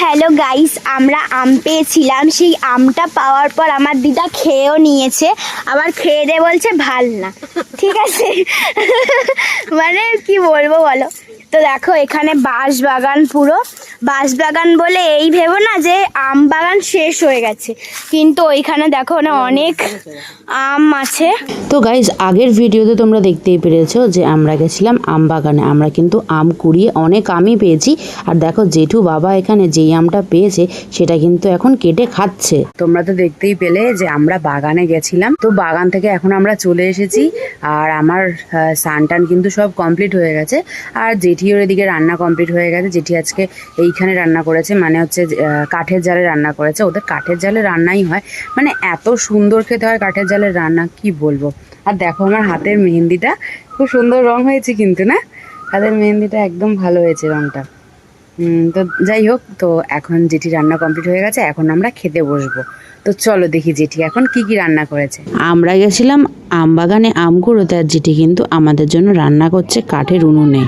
Hello guys, আমরা আম পেয়েছিলাম। সেই আমটা পাওয়ার পর আমার দিদা খেয়েও নিয়েছে, আবার খেয়ে দিয়ে বলছে ভাল না। ঠিক আছে মানে কি বলবো বলো। তো দেখো এখানে বাঁশ বাগান, পুরো বাঁশ বাগান বলে এই ভেবো না যে আম বাগান শেষ হয়ে গেছে, কিন্তু ওইখানে দেখো না অনেক আম আছে। তো গাইজ আগের ভিডিওতে তোমরা দেখতেই পেরেছো যে আমরা গেছিলাম আম বাগানে, আমরা কিন্তু আম কুড়িয়ে অনেক আমই পেয়েছি। আর দেখো জেঠু বাবা এখানে যেই আমটা পেয়েছে সেটা কিন্তু এখন কেটে খাচ্ছে। তোমরা তো দেখতেই পেলে যে আমরা বাগানে গেছিলাম, তো বাগান থেকে এখন আমরা চলে এসেছি। আর আমার স্নান টান কিন্তু সব কমপ্লিট হয়ে গেছে, আর জেঠির এদিকে রান্না কমপ্লিট হয়ে গেছে। জেঠি আজকে এইখানে রান্না করেছে, মানে হচ্ছে কাঠের জালে রান্না করেছে। ওদের কাঠের জালে রান্নাই হয়, মানে এত সুন্দর খেতে হয় কাঠের জালের রান্না, কি বলবো। আর দেখো আমার হাতের মেহেন্দিটা খুব সুন্দর রং হয়েছে কিন্তু, না হাতের মেহেন্দিটা একদম ভালো হয়েছে রংটা। তো যাই হোক, তো এখন জেঠি রান্না কমপ্লিট হয়ে গেছে, এখন আমরা খেতে বসবো। তো চলো দেখি জেঠি এখন কি কি রান্না করেছে। আমরা গেছিলাম আম বাগানে আম কুড়োতে, আর জেঠি কিন্তু আমাদের জন্য রান্না করছে কাঠের উনুনে।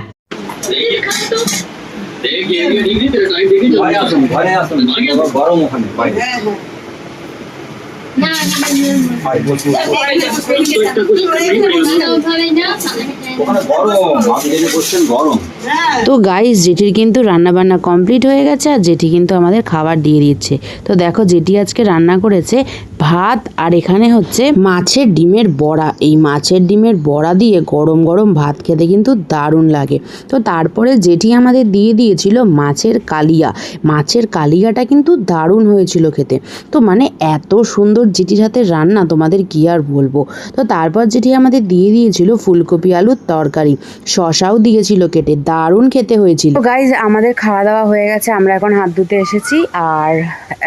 তো গাইস জেঠির কিন্তু রান্না বান্না কমপ্লিট হয়ে গেছে, আর জেঠি কিন্তু আমাদের খাবার দিয়ে দিচ্ছে। তো দেখো জেঠি আজকে রান্না করেছে ভাত, আর এখানে হচ্ছে মাছের ডিমের বড়া। এই মাছের ডিমের বড়া দিয়ে গরম গরম ভাত খেতে কিন্তু দারুণ লাগে। তো তারপরে জেঠি আমাদের দিয়ে দিয়েছিল মাছের কালিয়া। মাছের কালিয়াটা কিন্তু দারুণ হয়েছিল খেতে। তো মানে এত সুন্দর জেঠির হাতে রান্না, তোমাদের কি আর বলবো। তো তারপর জেঠি আমাদের দিয়ে দিয়েছিল ফুলকপি আলুর তরকারি, শশাও দিয়েছিল কেটে, দারুণ খেতে হয়েছিল। তো গাইজ আমাদের খাওয়া দাওয়া হয়ে গেছে, আমরা এখন হাত ধুতে এসেছি, আর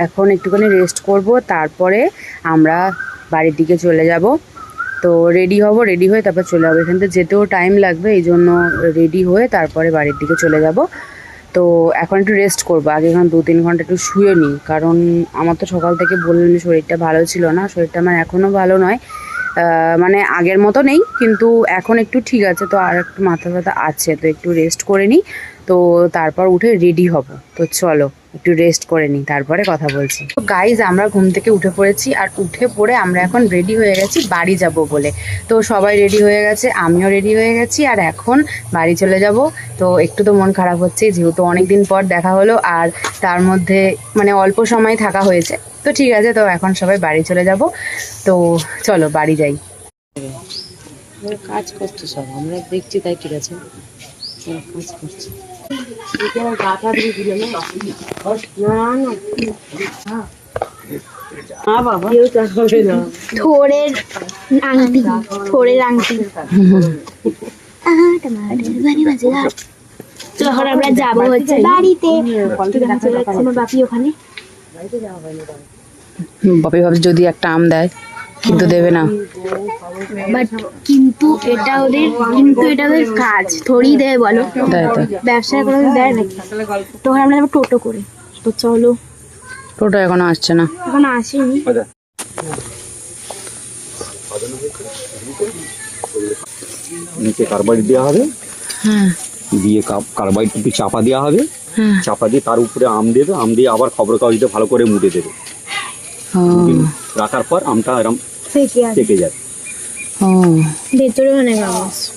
এখন একটুখানি রেস্ট করব, তারপরে আমরা বাড়ির দিকে চলে যাব। তো রেডি হব, রেডি হয়ে তারপর চলে যাবো। এখান থেকে যেতেও টাইম লাগবে, এই জন্য রেডি হয়ে তারপরে বাড়ির দিকে চলে যাব। তো এখন একটু রেস্ট করবো, আগে এখন 2-3 ঘন্টা একটু শুয়ে নিই, কারণ আমার তো সকাল থেকে বললাম শরীরটা ভালো ছিল না। শরীরটা আমার এখনও ভালো নয়, মানে আগের মতো নেই, কিন্তু এখন একটু ঠিক আছে। তো আর একটু মাথা ব্যথা আছে, তো একটু রেস্ট করে নিই, তো তারপর উঠে রেডি হব। তো চলো একটু রেস্ট করে নিই, তারপরে কথা বলছি। তো গাইজ আমরা ঘুম থেকে উঠে পড়েছি, আর উঠে পড়ে আমরা এখন রেডি হয়ে গেছি বাড়ি যাব বলে। তো সবাই রেডি হয়ে গেছে, আমিও রেডি হয়ে গেছি, আর এখন বাড়ি চলে যাব। তো একটু তো মন খারাপ হচ্ছে, যেহেতু অনেক দিন পর দেখা হলো, আর তার মধ্যে মানে অল্প সময় থাকা হয়েছে। তো ঠিক আছে, তো এখন সবাই বাড়ি চলে যাব। তো চলো বাড়ি যাই। কাজ করছে সব, আমরা দেখছি, তাই ঠিক আছে কাজ করছে। থোড়ের আংটি, থোড়ের আংটি। তো এখন আমরা যাবো হচ্ছে বাড়িতে। বাপি ওখানে, বাপি ভাবছে যদি একটা আম দেয়, কিন্তু দেবে না। বাট কিন্তু এটা ওদের কাজ, থোড়ি দেয় বলো, ব্যবসায় কোনো দেয় নাকি। তো আমরা যাবো টোটো করে। তো চলো। টোটো এখনো আসছে না, এখন আসেনি। নিচে কার্বাইড দেওয়া হবে, হ্যাঁ দিয়ে কার্বাইড একটু চাপা দেওয়া হবে, হ্যাঁ। চাপা দিয়ে তার উপরে আম দেবে, আম দিয়ে আবার খবর কাগজটা ভালো করে মুড়ে দেবে। রাখার পর আমটা এরকম পেকে যায়। ও ভেতরে অনেক আম আছে।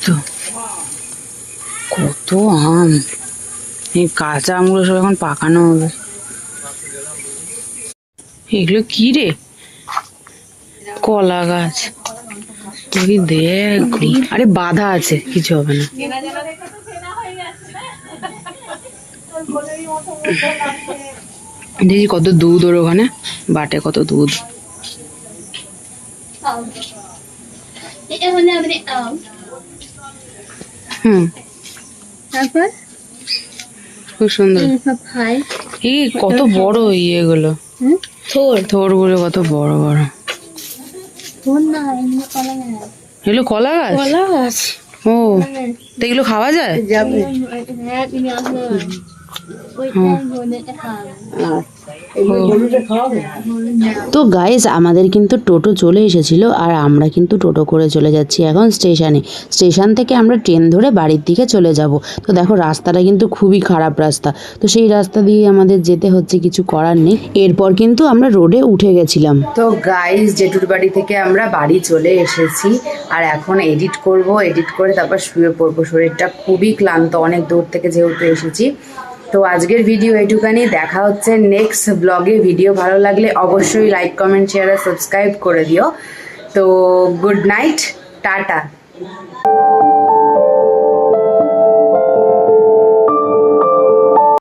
তো কত আম, এই কাঁচা আমগুলো সব এখন পাকানো হবে। এগুলো কি রে? কলা গাছ, তুই দেখ, আরে বাধা আছে, কিছু হবে না। দেখি কত দুধ ওর ওখানে, বাটে কত দুধ। তারপর খুব সুন্দর। এই কত বড় ইয়েগুলো, থোর গুলো কত বড় বড়। এগুলো কলা গাছ? কলা গাছ। ও, তো এগুলো খাওয়া যায়? তো গাইস আমাদের কিন্তু টোটো চলে এসেছিল আর আমরা কিন্তু টোটো করে চলে যাচ্ছি এখন স্টেশনে। স্টেশন থেকে আমরা ট্রেন ধরে বাড়ির দিকে চলে যাব। তো দেখো রাস্তাটা কিন্তু খুবই খারাপ রাস্তা, তো সেই রাস্তা দিয়ে আমাদের যেতে হচ্ছে, কিছু করার নেই। এরপর কিন্তু আমরা রোডে উঠে গেছিলাম। তো গাইস জেঠুর বাড়ি থেকে আমরা বাড়ি চলে এসেছি আর এখন এডিট করব, এডিট করে তারপর শুয়ে পড়বো। শরীরটা খুবই ক্লান্ত, অনেক দূর থেকে যেহেতু এসেছি। তো আজকের ভিডিও এটুখানি, দেখা হচ্ছে নেক্সট ব্লগে। ভিডিও ভালো লাগলে অবশ্যই লাইক কমেন্ট শেয়ার আর সাবস্ক্রাইব করে দিও। তো গুড নাইট, টাটা।